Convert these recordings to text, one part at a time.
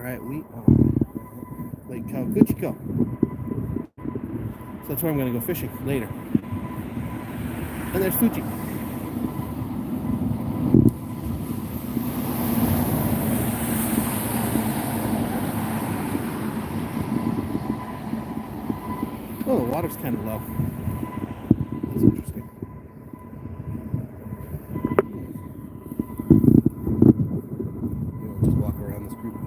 Alright, we are Lake Kawaguchi. So that's where I'm going to go fishing later. And there's Fuji. Oh, the water's kind of low. That's interesting. We'll just walk around this group.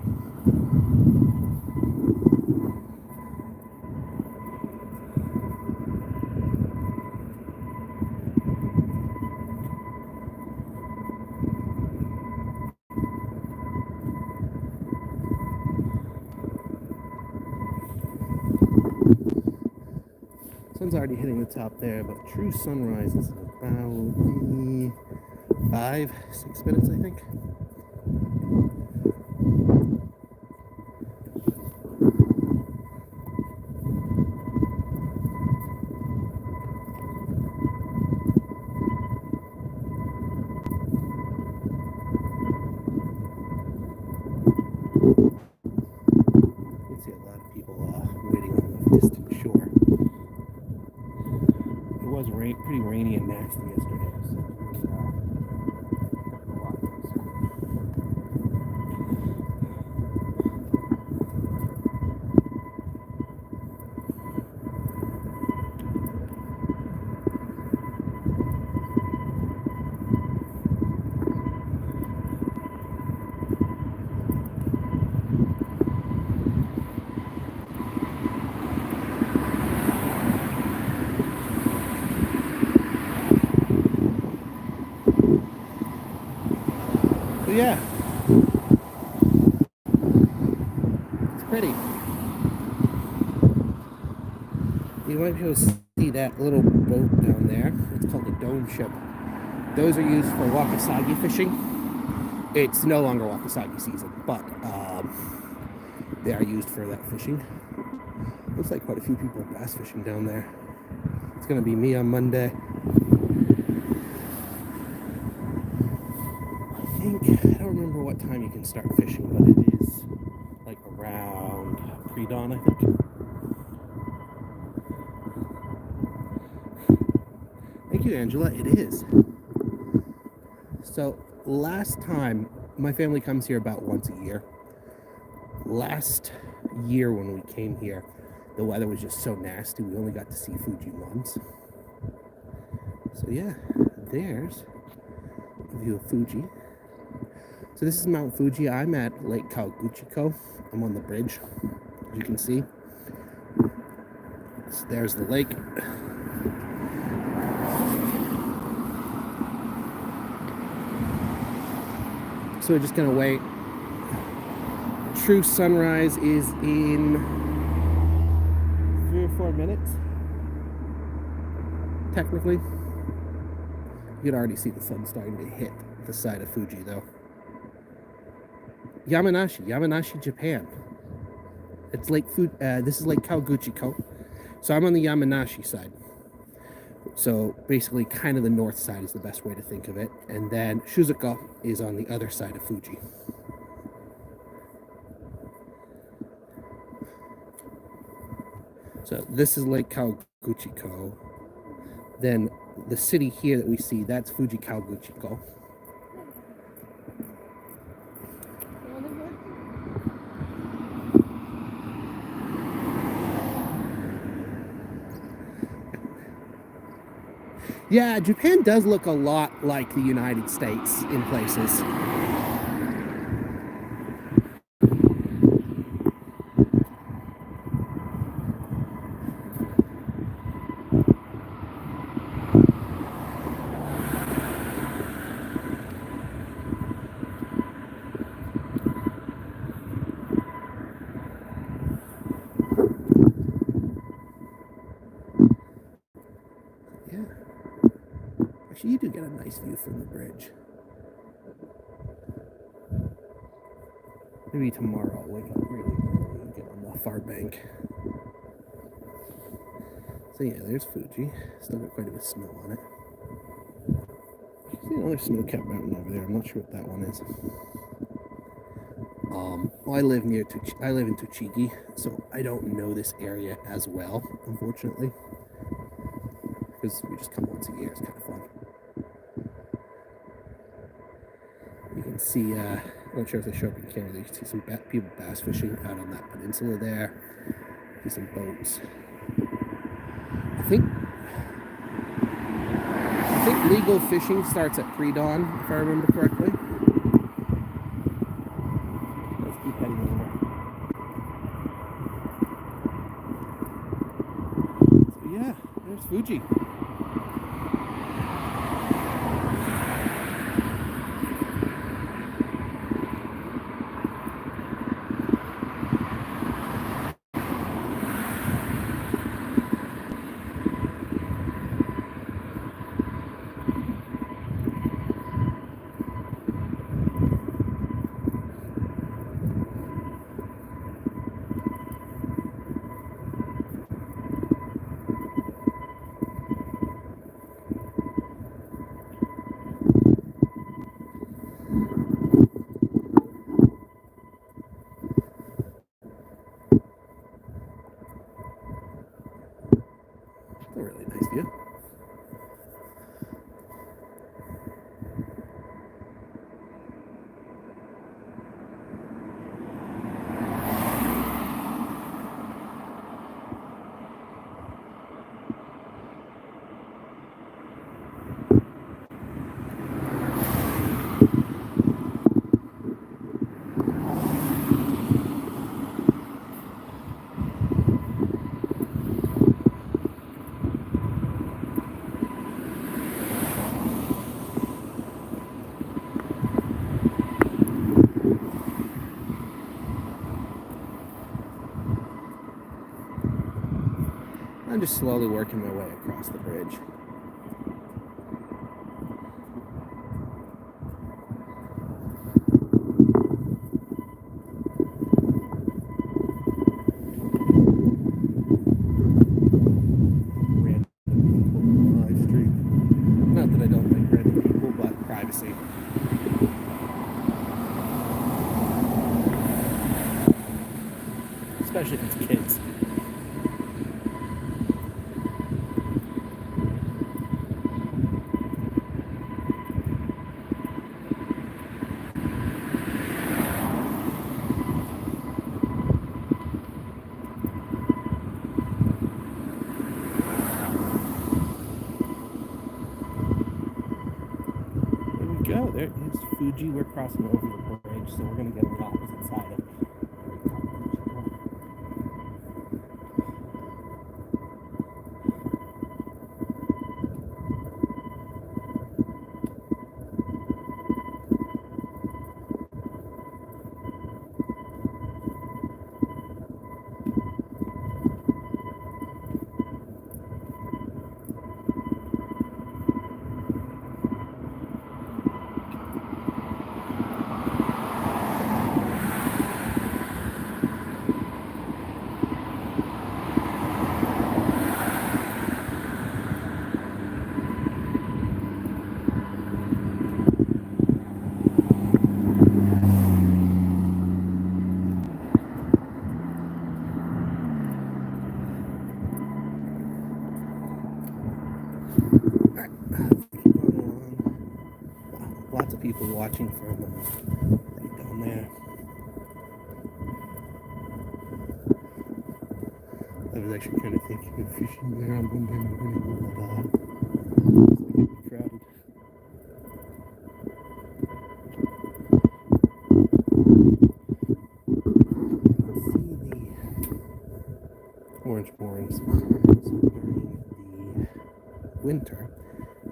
Sun's already hitting the top there, but true sunrise is about 5-6 minutes, I think. You can see a lot of people waiting on the distant shore. It was pretty rainy and nasty yesterday, so yeah, it's pretty. You might be able to see that little boat down there. It's called a dome ship. Those are used for wakasagi fishing. It's no longer wakasagi season, but they are used for that fishing. Looks like quite a few people are bass fishing down there. It's going to be me on Monday. I don't remember what time you can start fishing, but it is like around pre-dawn, I think. Thank you, Angela. It is. So last time, my family comes here about once a year. Last year when we came here, the weather was just so nasty, we only got to see Fuji once. So yeah, there's a view of Fuji. So this is Mount Fuji. I'm at Lake Kawaguchi. I'm on the bridge, as you can see. So there's the lake. So we're just gonna wait. True sunrise is in 3 or 4 minutes. Technically. You can already see the sun starting to hit the side of Fuji though. Yamanashi, Japan. It's Lake this is Lake Kawaguchi. So I'm on the Yamanashi side. So basically kind of the north side is the best way to think of it. And then Shizuoka is on the other side of Fuji. So this is Lake Kawaguchi. Then the city here that we see, that's Fuji Kawaguchi. Yeah, Japan does look a lot like the United States in places. Yeah. Actually, you do get a nice view from the bridge. Maybe tomorrow I'll wake up really early and get on the far bank. So yeah, there's Fuji. Still got quite a bit of snow on it. I see another snow-capped mountain over there. I'm not sure what that one is. Well, I live in Tochigi, so I don't know this area as well, unfortunately, because we just come once a year. It's kind of fun. You can see, I'm not sure if they show up in camera. You can see some people bass fishing out on that peninsula there. See some boats. I think legal fishing starts at pre-dawn, if I remember correctly. Let's keep heading over. So yeah, there's Fuji. A really nice view. I'm just slowly working my way across the bridge. Random people on the live stream. Not that I don't like random people, but privacy. Especially if it's kids. Go. There is Fuji. We're crossing over the bridge, so we're going to get on the opposite side of it. Lots of people watching from right down there. I was actually kind of thinking of fishing there on Monday morning, but it's getting crowded. Let's see the orange moorings. So during the winter,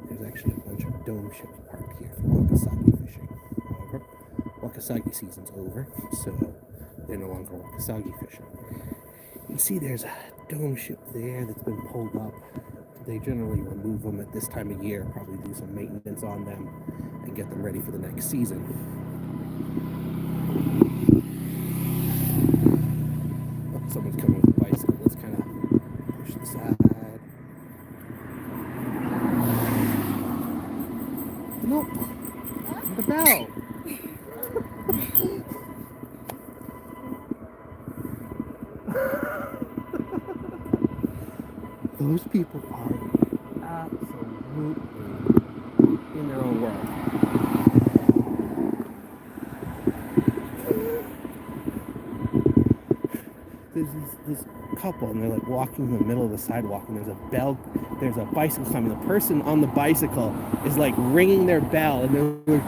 there's actually a bunch of dome ships parked here for Wakasagi fishing. However, Wakasagi season's over, so they're no longer Wakasagi fishing. You see there's a dome ship there that's been pulled up. They generally remove them at this time of year, probably do some maintenance on them and get them ready for the next season. Oh, someone's coming with a bicycle. Let's kind of push the side. Nope. The bell. those people are absolutely in their own world. There's this couple, and they're like walking in the middle of the sidewalk, and there's a bicycle coming. The person on the bicycle is like ringing their bell, and they're like,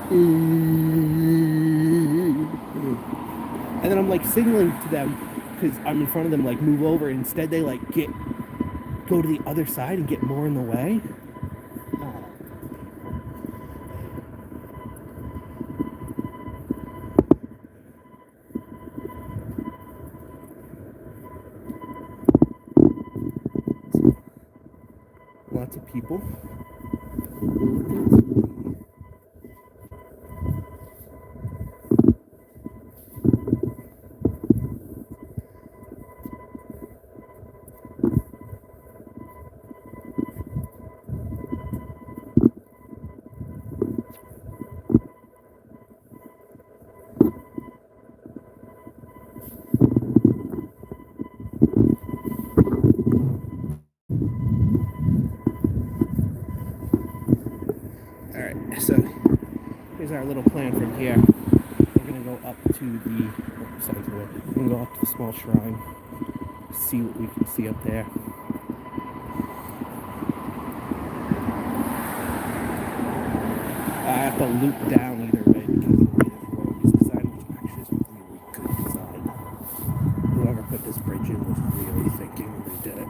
and then I'm like signaling to them because I'm in front of them, like move over. Instead, they like go to the other side and get more in the way. Lots of people. Alright, so here's our little plan from here. We're gonna go up to the we're gonna go up to the small shrine, see what we can see up there. I have to loop down either way because the way this road is designed, which actually is really good design. Whoever put this bridge in was really thinking when they did it.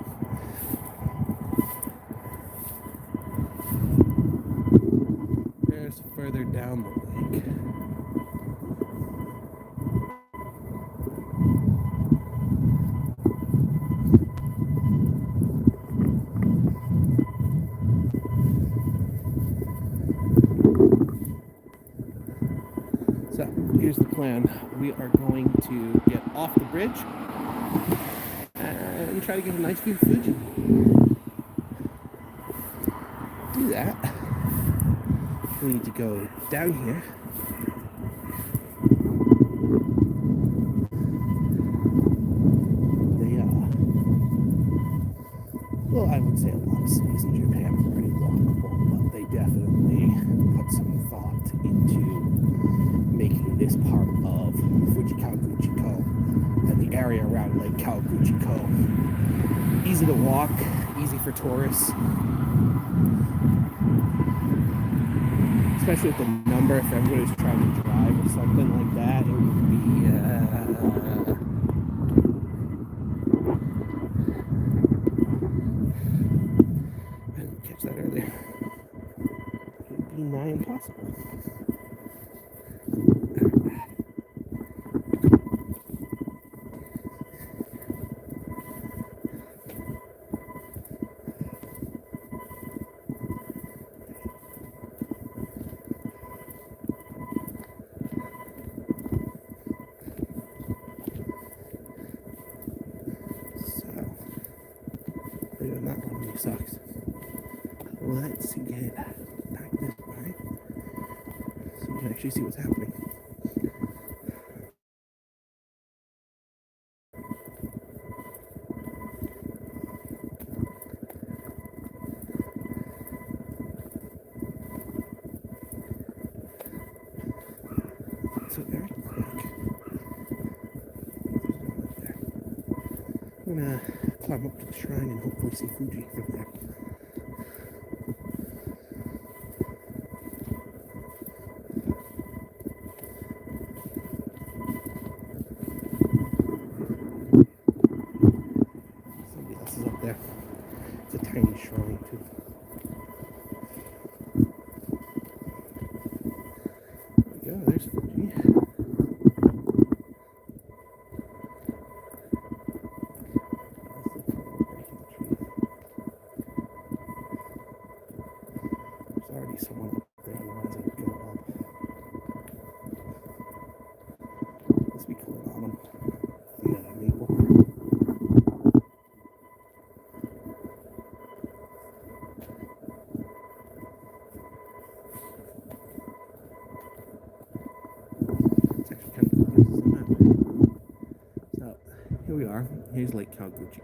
There's further down the lake. So here's the plan. We are going to get off the bridge and try to get a nice view of Fuji. Do that. We need to go down here. Well, I would say a lot of cities in Japan are pretty walkable, but they definitely put some thought into making this part of Fuji Kawaguchi and the area around Lake Kawaguchi easy to walk, easy for tourists. Especially with the number, if everybody's trying to drive or something like that, it would be I didn't catch that earlier. It would be nigh impossible. That one really sucks. Let's get back this way so we can actually see what's happening. So very quick. I'm gonna climb up to the shrine and hopefully see Fuji from there. Somebody else is up there. It's a tiny shrine too. There we go, there's Fuji. Already someone up there, otherwise I would go up. Must be cooling on them. Yeah, maple. It's actually kind of cool. This is the map. So, here we are. Here's Lake Kawaguchi.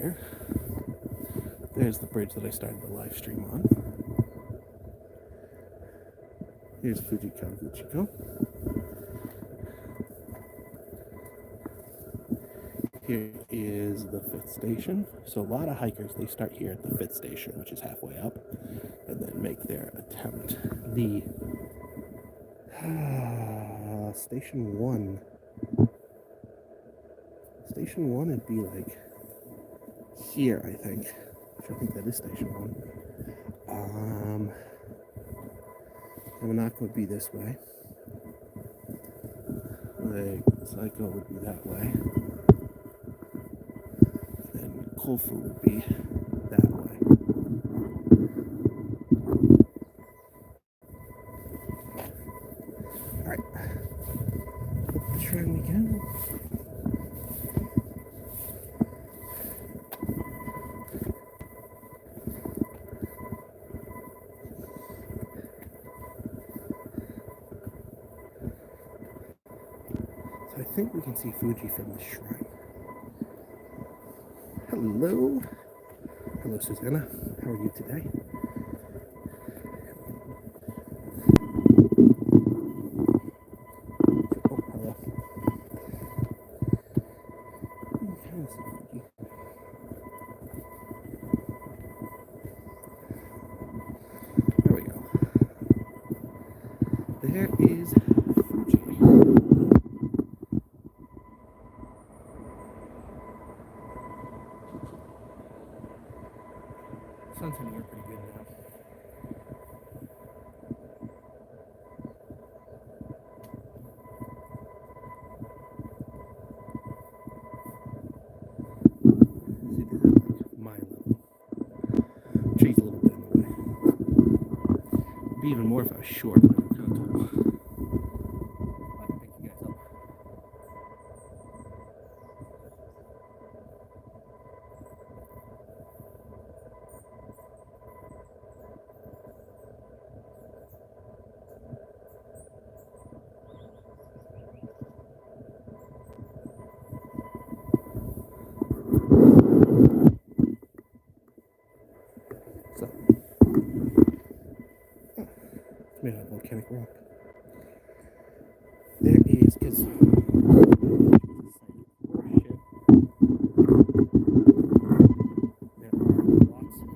here. There's the bridge that I started the live stream on. Here's Fuji Kawaguchi. Here is the 5th station. So a lot of hikers, they start here at the 5th station, which is halfway up, and then make their attempt. The Station 1. Station 1 would be like here, I think. Which I think that is Station 1. Yamanashi would be this way. Like, Psycho would be that way. And Kofu would be that way. Alright. Let's try them again. So I think we can see Fuji from the shrine. Hello. Hello, Susanna. How are you today? Oh, hello. There we go. There is Fuji. Sun's hitting here pretty good now. See, this is like my level. Tree's a little bit in the way. It'd be even more if I was short, but I'm kind of tall. I can pick you guys up. So, it's made out of volcanic rock. There is, because there are lots and lots of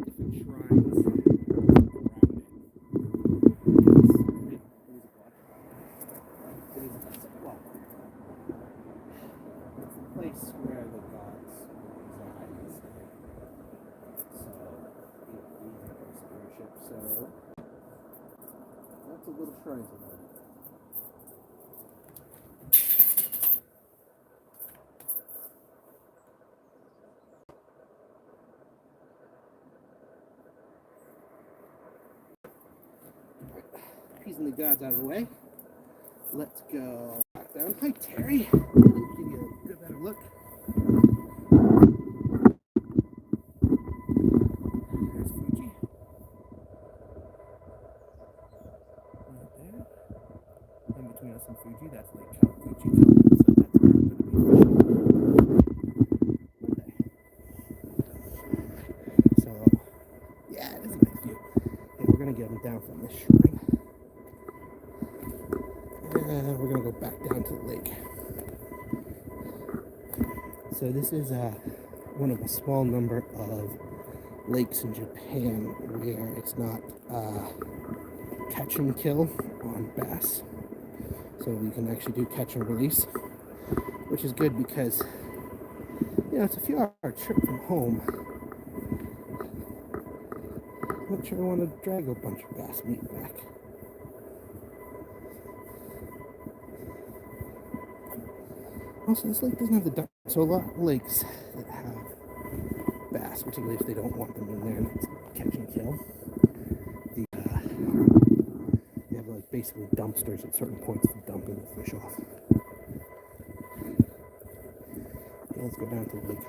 different shrines around it. It's the place where the gods reside. So lots of little shrines around it. Appeasing the gods out of the way. Let's go back down. Hi, Terry. Give you a good better look. There's Fuji. Right there. In between us and Fuji, that's like Kawaguchi. So that's where I'm going to be fishing. So, yeah, it is a nice view. Okay, we're going to get them down from this shrine. And we're going to go back down to the lake. So this is one of a small number of lakes in Japan where it's not catch and kill on bass. So you can actually do catch and release, which is good because, you know, it's a few hour trip from home. I'm not sure I want to drag a bunch of bass meat back. Also, this lake doesn't have the duck. So a lot of lakes that have bass, particularly if they don't want them in there and it's catch and kill, they have like basically dumpsters at certain points for dumping the fish off. Okay, let's go down to the lake.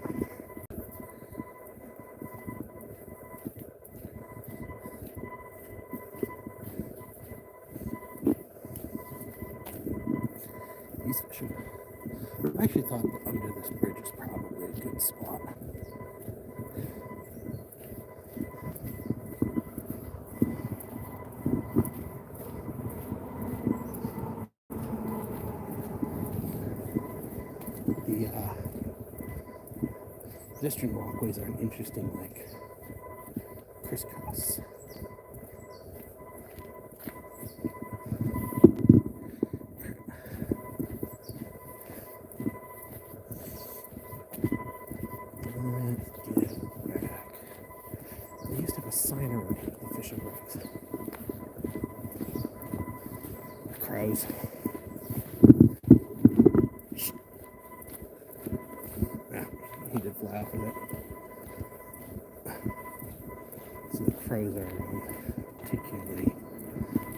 These fish are, I actually thought that under this bridge is probably really good spot. The pedestrian walkways are an interesting, like, crisscross. Let's get back. They used to have a sign around the fishing rigs. Crows. Yeah, he did fly off of it. So the crows are particularly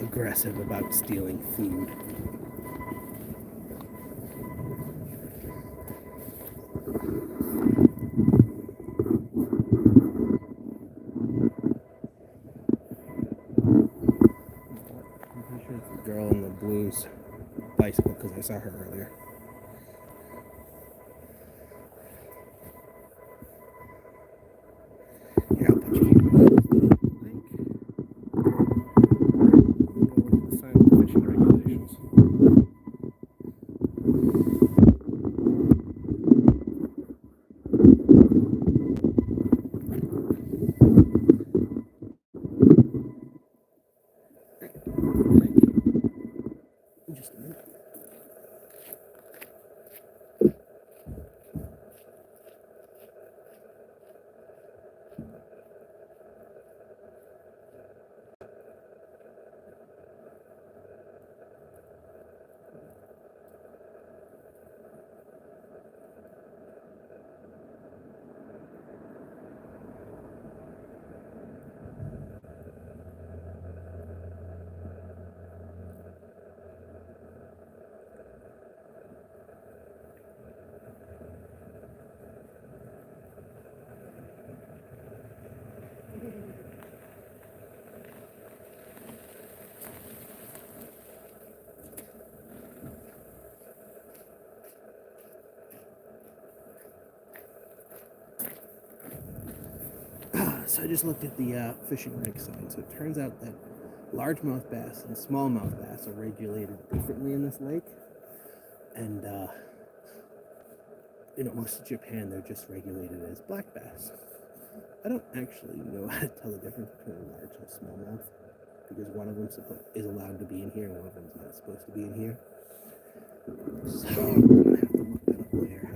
aggressive about stealing food. I'm pretty sure it's the girl in the blues bicycle because I saw her earlier. Yeah, I'll put you here. The sign of the fishing regulations. Just a minute. So I just looked at the fishing rig sign. So it turns out that largemouth bass and smallmouth bass are regulated differently in this lake. And most of Japan, they're just regulated as black bass. I don't actually know how to tell the difference between large and smallmouth because one of them is allowed to be in here and one of them's not supposed to be in here. So I'm gonna have to look that up later.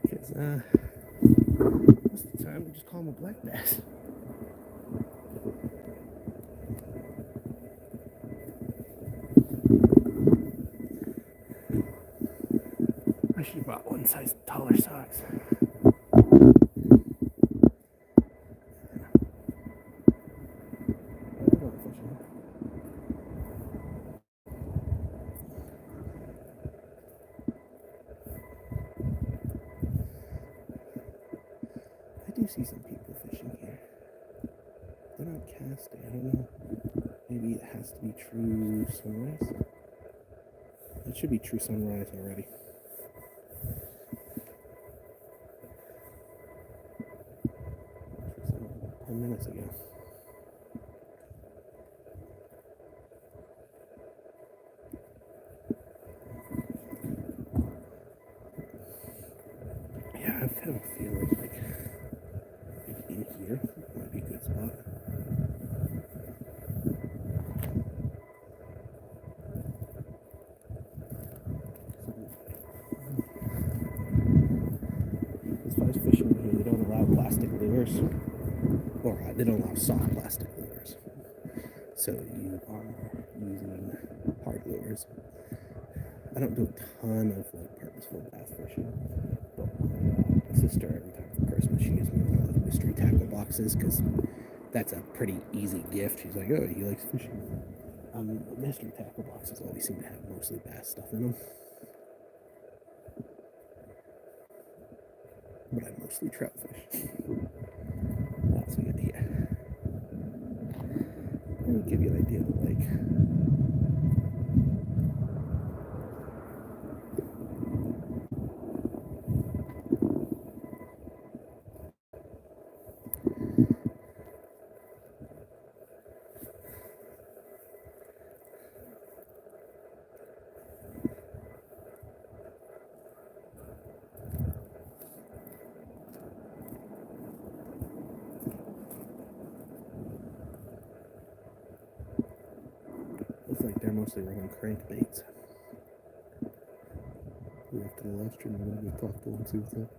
Because most of the time we just call them a black bass. I should have bought one size taller socks. I do see some people fishing here. They're not casting. I don't know. Maybe it has to be true sunrise. It should be true sunrise already. 10 minutes ago. Yeah, I kind of feel like in here might be a good spot. As far as fishing here, they don't allow plastic lures, or they don't allow soft plastic lures. So you are using hard lures. I don't do a ton of purposeful bass fishing, but my sister, every time for Christmas, she gives me one of those mystery tackle boxes because that's a pretty easy gift. She's like, oh, he likes fishing. Mystery tackle boxes always seem to have mostly bass stuff in them. But I mostly trout fish. What else we got here? Let me give you an idea of the lake. they're mostly running crankbaits. Go off to the live stream. I'm gonna go talk to them, see what's up.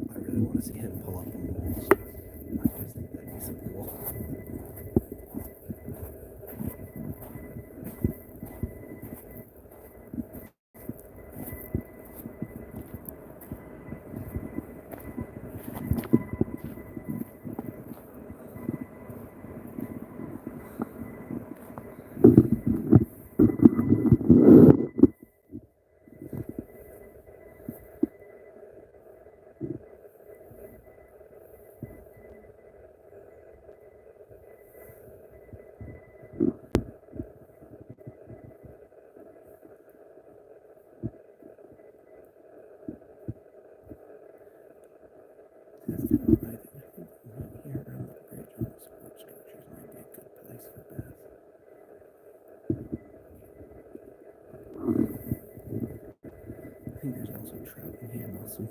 I really want to see him pull up on the walls. I always think that'd be so cool. That's kind of what I think. I think right here around the bridge on the support structures might be a good place for bass. I think there's also trout in here also.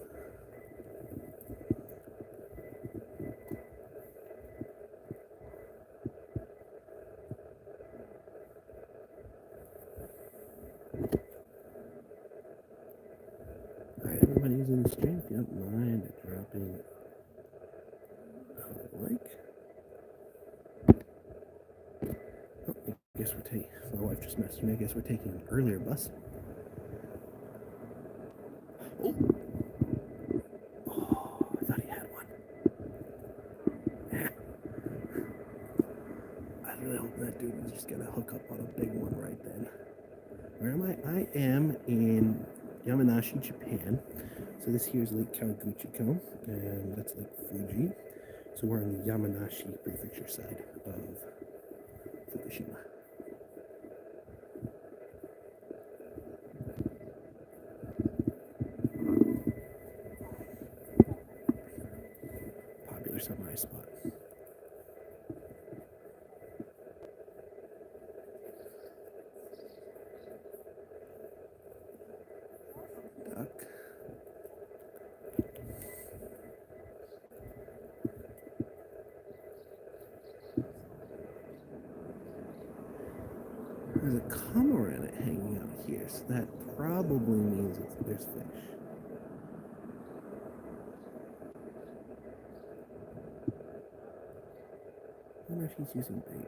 Alright, everybody who's in the stream, if you don't mind dropping a like. Oh, I guess we're taking, my wife just messaged me, I guess we're taking an earlier bus. Oh! Oh, I thought he had one. I really hope that dude was just gonna hook up on a big one right then. Where am I? I am in Yamanashi, Japan. So this here is Lake Kawaguchi, and that's Lake Fuji. So we're on the Yamanashi prefecture side of Fukushima. Popular samurai spot. There's a cormorant hanging out here, so that probably means there's fish. I wonder if he's using bait.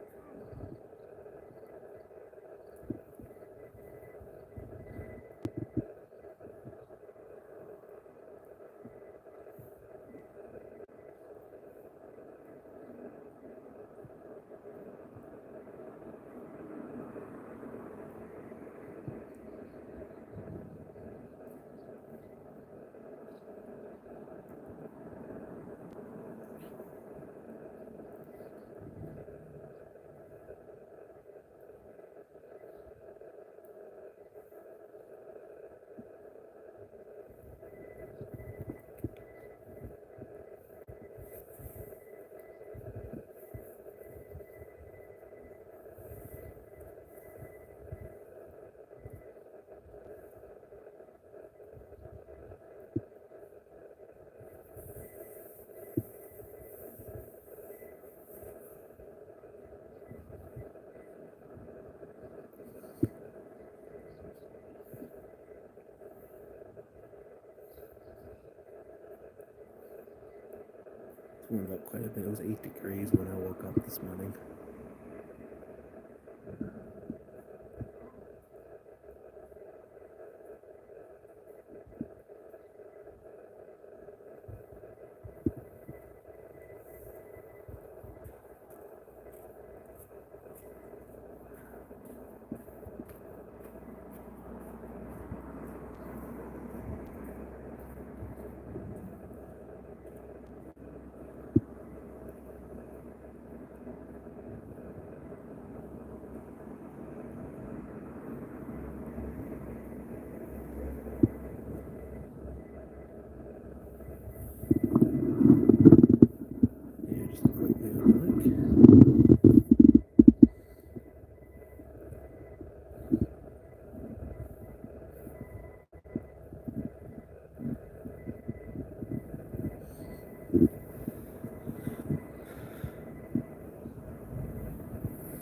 It's warmed up quite a bit. It was 8 degrees when I woke up this morning.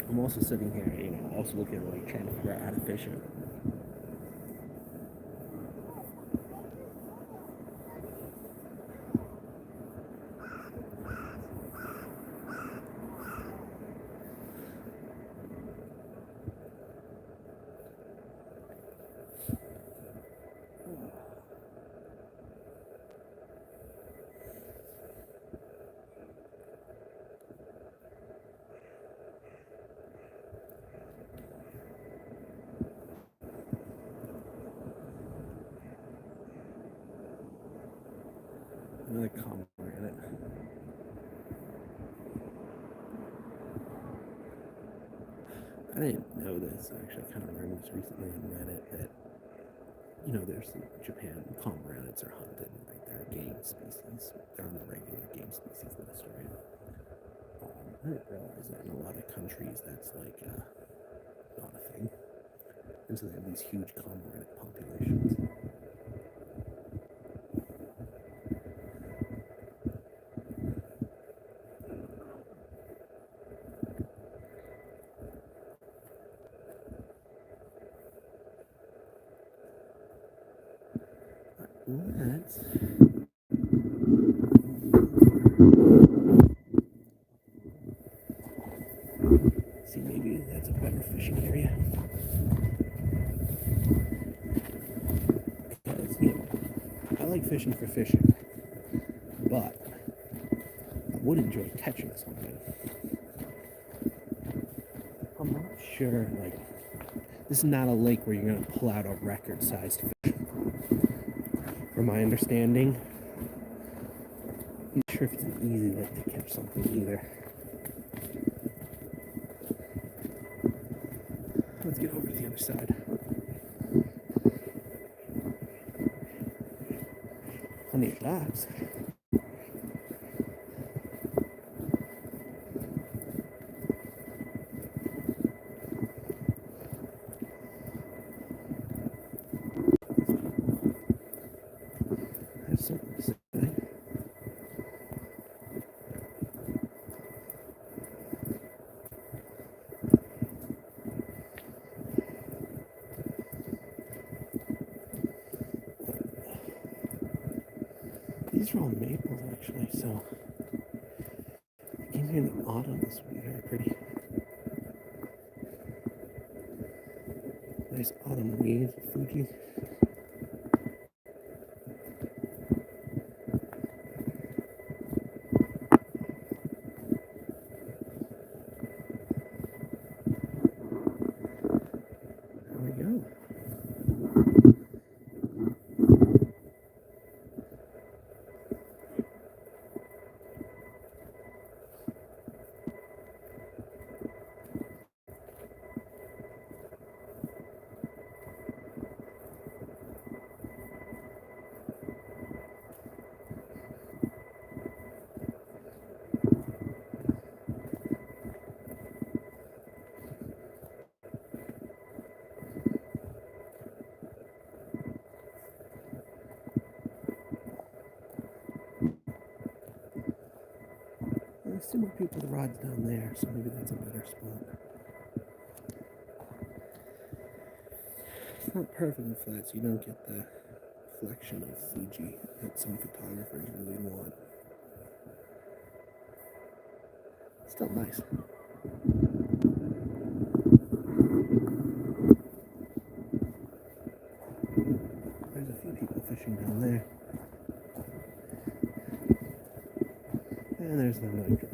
I'm also sitting here, also looking at like trying to figure out how to fish it. Another cormorant. I didn't know this. Actually, I kind of learned this recently on Reddit that there's in Japan, cormorants are hunted. Like they're a game species. They're on the regular game species list, right? I didn't realize that in a lot of countries that's like not a thing. And so they have these huge cormorant populations. Let's see, maybe that's a better fishing area. Because, I like fishing for fishing, but I would enjoy catching something. I'm not sure, this is not a lake where you're going to pull out a record-sized fish. From my understanding, I'm not sure if it's an easy lake to catch something either. Let's get over to the other side. Plenty of docks. There's something to say. These are all maples, actually, so if you came here in the autumn, this would be very pretty. Nice autumn leaves of Fuji. There we go. I see more people with rods down there, so maybe that's a better spot. It's not perfectly flat, so you don't get the reflection of Fuji that some photographers really want. Still nice. There's a few people fishing down there. And there's the night drum.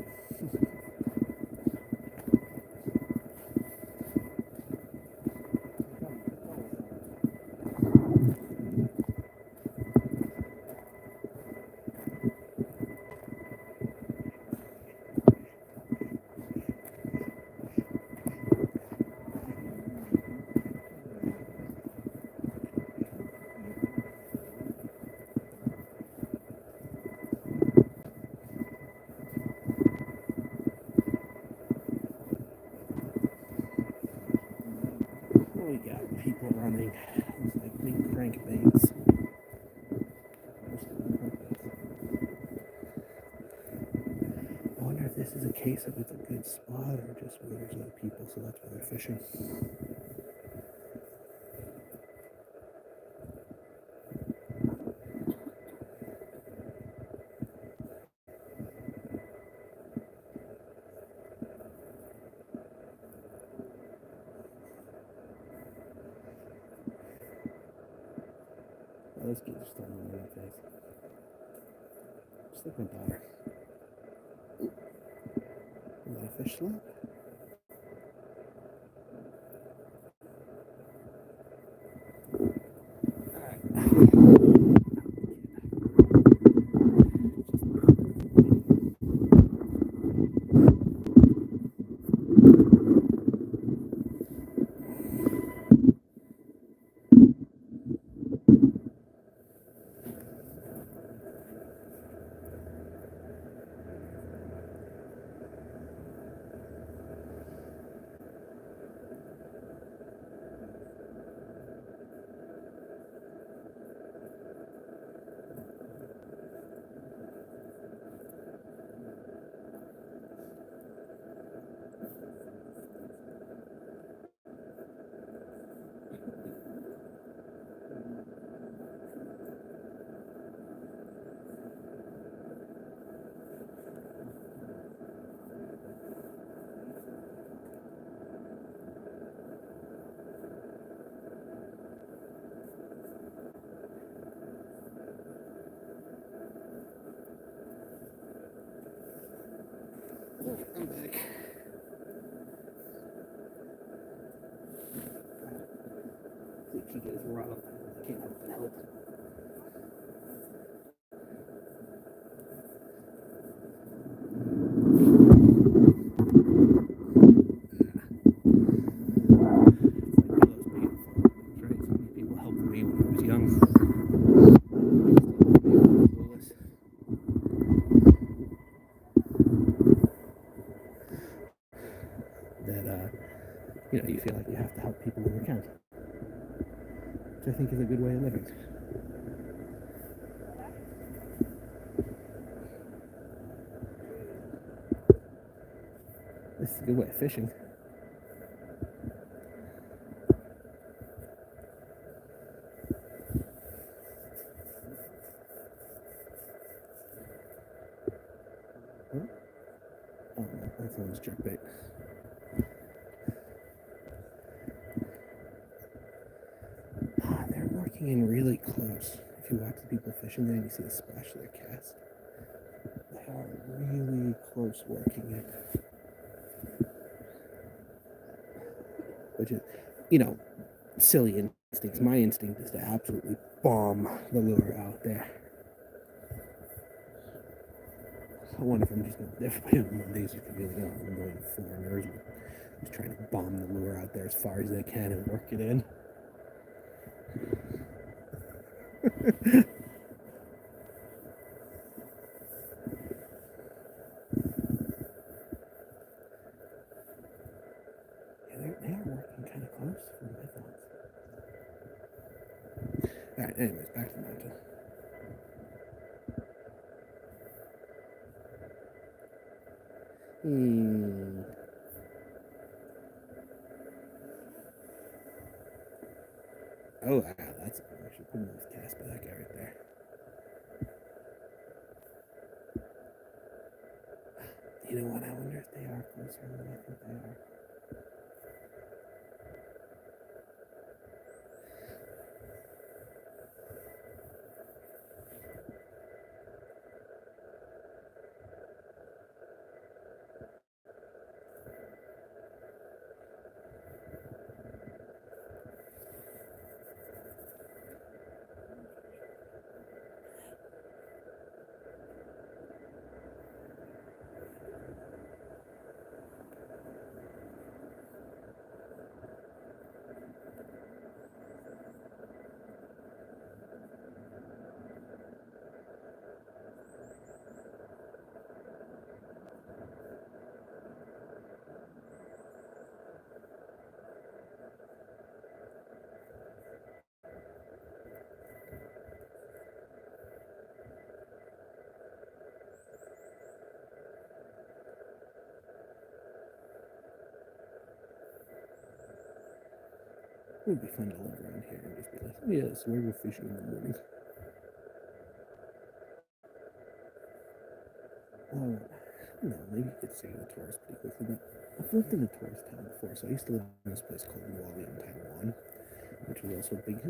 We got people running. Looks like big crankbaits. I wonder if this is a case of it's a good spot or just where there's no people, so that's why they're fishing. Oh, those kids are still on my face. Just like my daughter. Is that a fish slap? I'm back. I think he gets rough. I can't help but help. People helped me when I was young. That you feel like you have to help people when you can, which I think is a good way of living. This is a good way of fishing. Huh? Oh, no, that's one's jerkbait. They're working in really close. If you watch the people fishing there and you see the splash of their cast, they are really close working it. Which is, you know, silly instincts. My instinct is to absolutely bomb the lure out there. I wonder if I'm just going to, everybody on Mondays is going to be like, oh, I'm going foreigners. Just trying to bomb the lure out there as far as they can and work it in. Yeah, they are working kind of close from my thoughts. Alright, anyways, back to the mountain. Oh, wow, that's I should put this cast back right there. You know what? I wonder if they are closer than I think they are. It would be fun to live around here and just be like, oh, yes, we were fishing in the morning. No, maybe you could say the tourist pretty quickly, but I've lived in a tourist town before, so I used to live in this place called Wally in Taiwan, which was also a big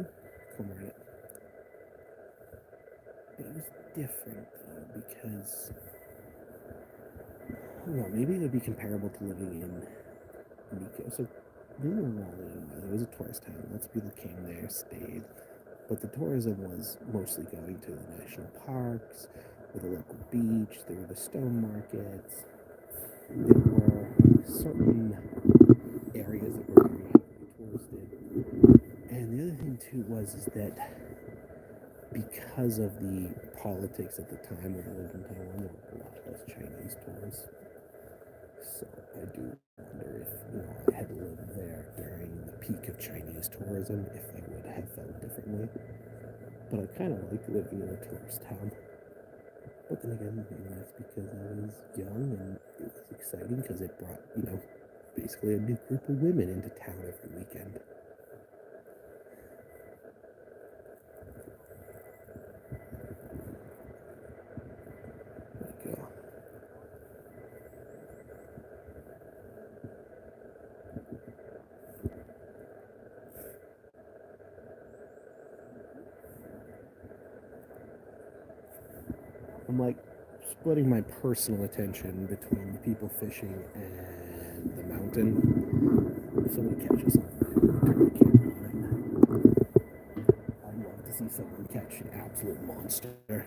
conglomerate. But it was different, though, because, I don't know, maybe it would be comparable to living in Nico. So, we were in Wally, it was a tourist town. Lots of people came there, stayed, but the tourism was mostly going to the national parks, or the local beach. There were the stone markets. There were certain areas that were very heavily touristed. And the other thing too was is that because of the politics at the time when I lived in Taiwan, there were a lot less Chinese tourists. So I do wonder if I had lived there during the peak of Chinese tourism, if I would have felt differently. But I kind of liked living in a tourist town. But then again, maybe that's because I was young and it was exciting because it brought, basically a new group of women into town every weekend. Like, I'm like splitting my personal attention between the people fishing and the mountain. If somebody catches something, I turn the camera on it. I'd love to see someone catch an absolute monster.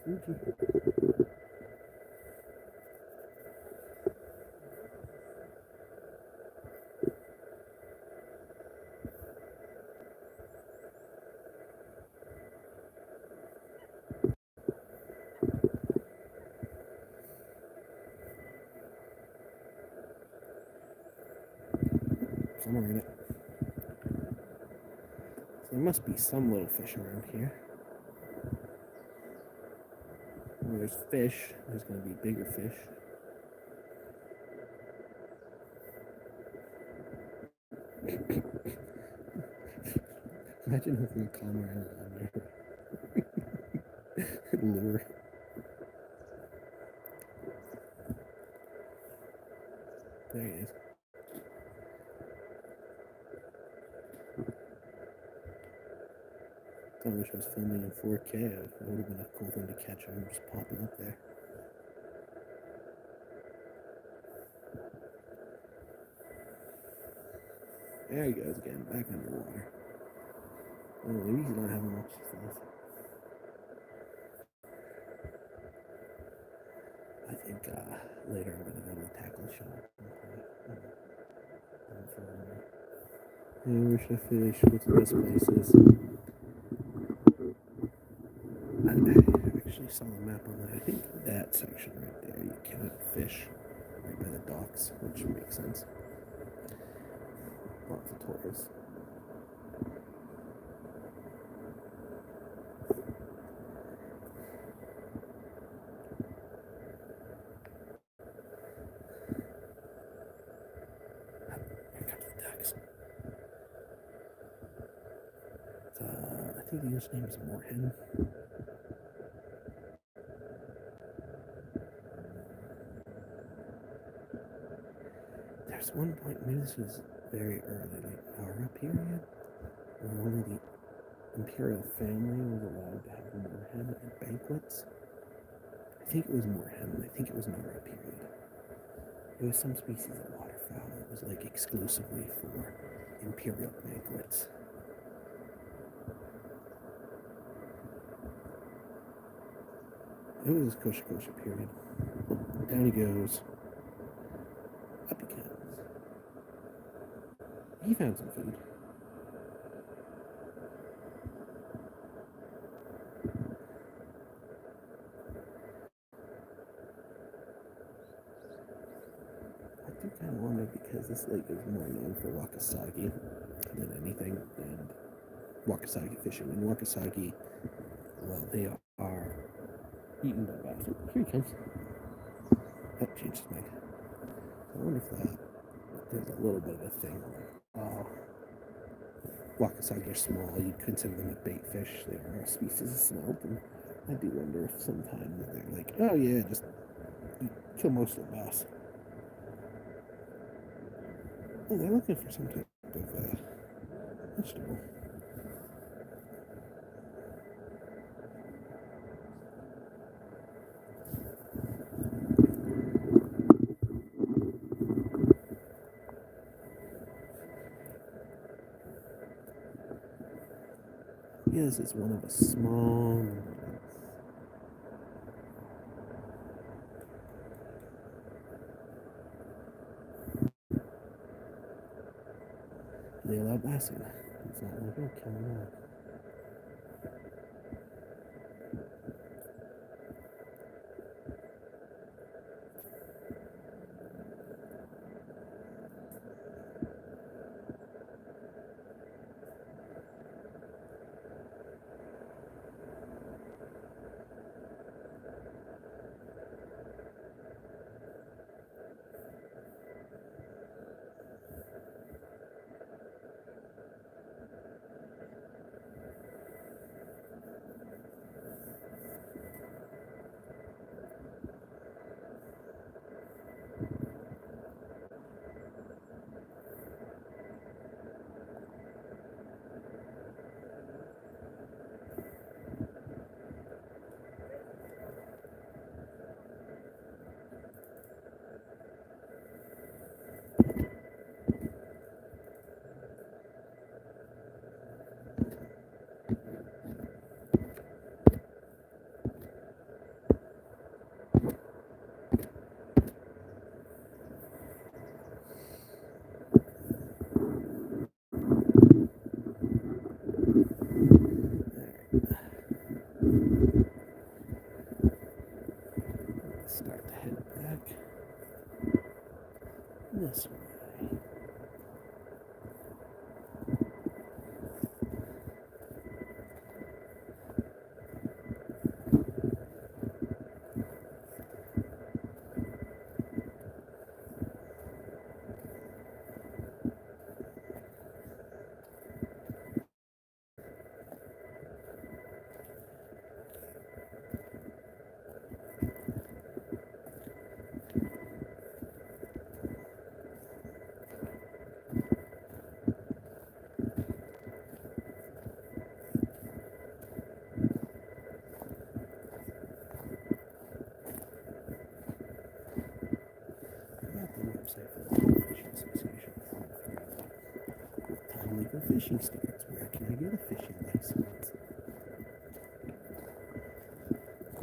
Fuji. Somewhere in it. So there must be some little fish around here. Where there's fish, there's going to be bigger fish. Imagine hooking a camera on there. Lure. There he is. I wish I was filming in 4K. It would have been a cool thing to catch him just popping up there. There he goes again, back underwater. Oh, maybe he's not having much success. I think later I'm going to go to the tackle shop. Hey, where should I fish? What's the best places? I actually saw the map on that. I think that section right there, you can't fish right by the docks, which makes sense. Lots of tourists. Here comes the ducks. I think the English name is moorhen. There's one point, maybe this was very early, like Nara period, where only the imperial family was allowed to have moorhen at banquets. I think it was moorhen. I think it was Nara period. It was some species of waterfowl. It was like exclusively for imperial banquets. It was kosher period. Down he goes. Up he comes. He found some food. I do kind of wonder, because this lake is more known for wakasagi than anything, and wakasagi fishing. And wakasagi, well, they are eaten by bass. Here he comes. Oh, changed his mind. I wonder if there's a little bit of a thing. Wakasagi are small. You'd consider them a bait fish. They are a species of smelt, and I do wonder if sometimes they're like, oh yeah, just kill most of the bass. Oh, they're looking for some type of vegetable. Yeah, this is one of a small. They allow bass in. It's not like, oh, kill them all. this way. Legal fishing starts. Where can I get a fishing license?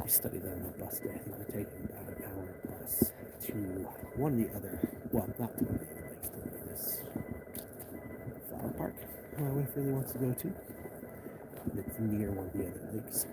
I studied that on the bus day. I think we're taking about an hour bus to one of the other, well, not to one of the other lakes, to this flower park my wife really wants to go to. It's near one of the other lakes.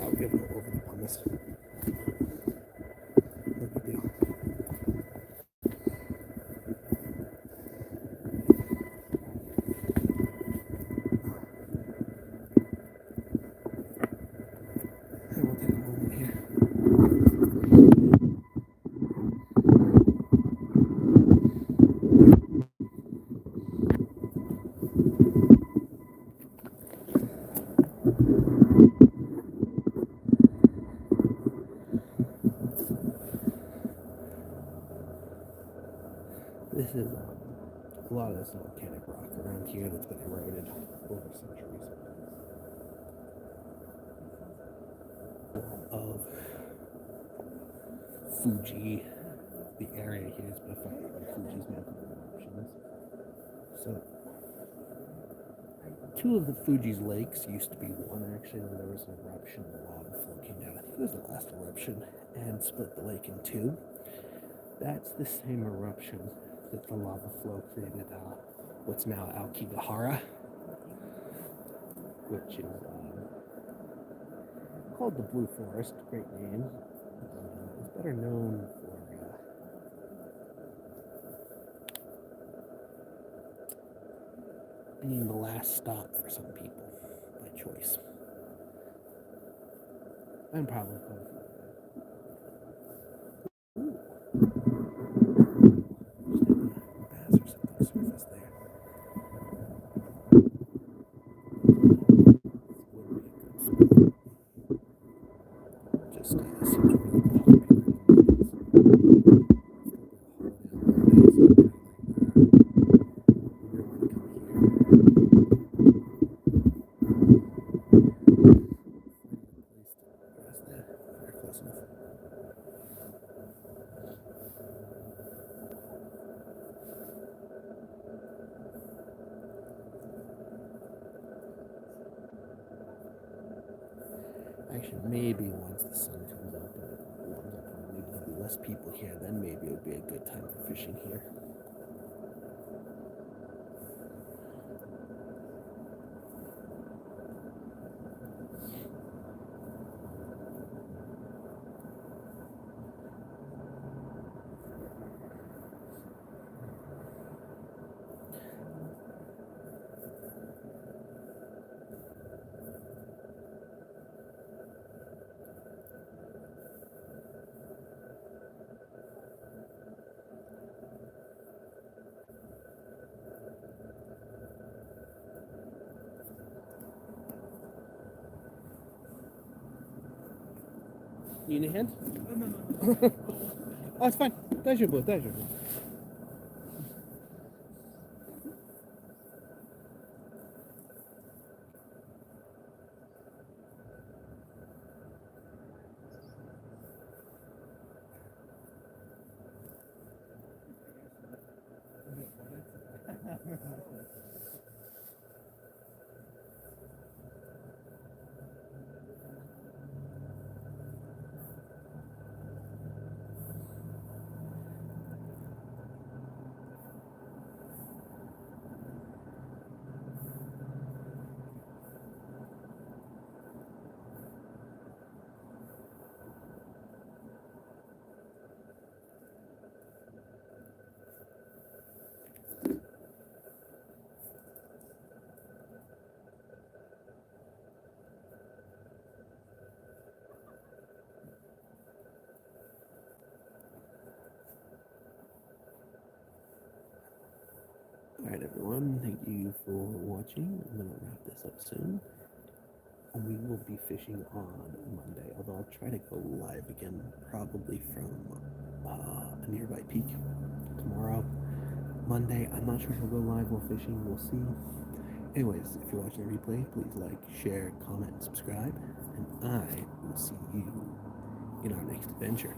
I'll give it over the pumice. No big deal. And we'll take a moment here. This is a lot of this volcanic rock around here that's been eroded over centuries. Of Fuji, the area here has been affected by Fuji's magma eruptions. So, two of the Fuji's lakes used to be one actually, when there was an eruption, the lava flow came down. I think it was the last eruption and split the lake in two. That's the same eruption that the lava flow created what's now Aokigahara, which is called the Blue Forest. Great name. It's better known for being the last stop for some people by choice. I'm probably going for bass or something surface there. Just seems really Actually, maybe once the sun comes up and it warms up, maybe there'll be less people here, then maybe it would be a good time for fishing here. You need a hand? Oh, no, no, no. Oh, it's fine. Daijoubu, daijoubu. Alright, everyone, thank you for watching. I'm gonna wrap this up soon. We will be fishing on Monday, although I'll try to go live again, probably from a nearby peak tomorrow. Monday, I'm not sure if I'll go live while fishing, we'll see. Anyways, if you're watching the replay, please like, share, comment, and subscribe, and I will see you in our next adventure.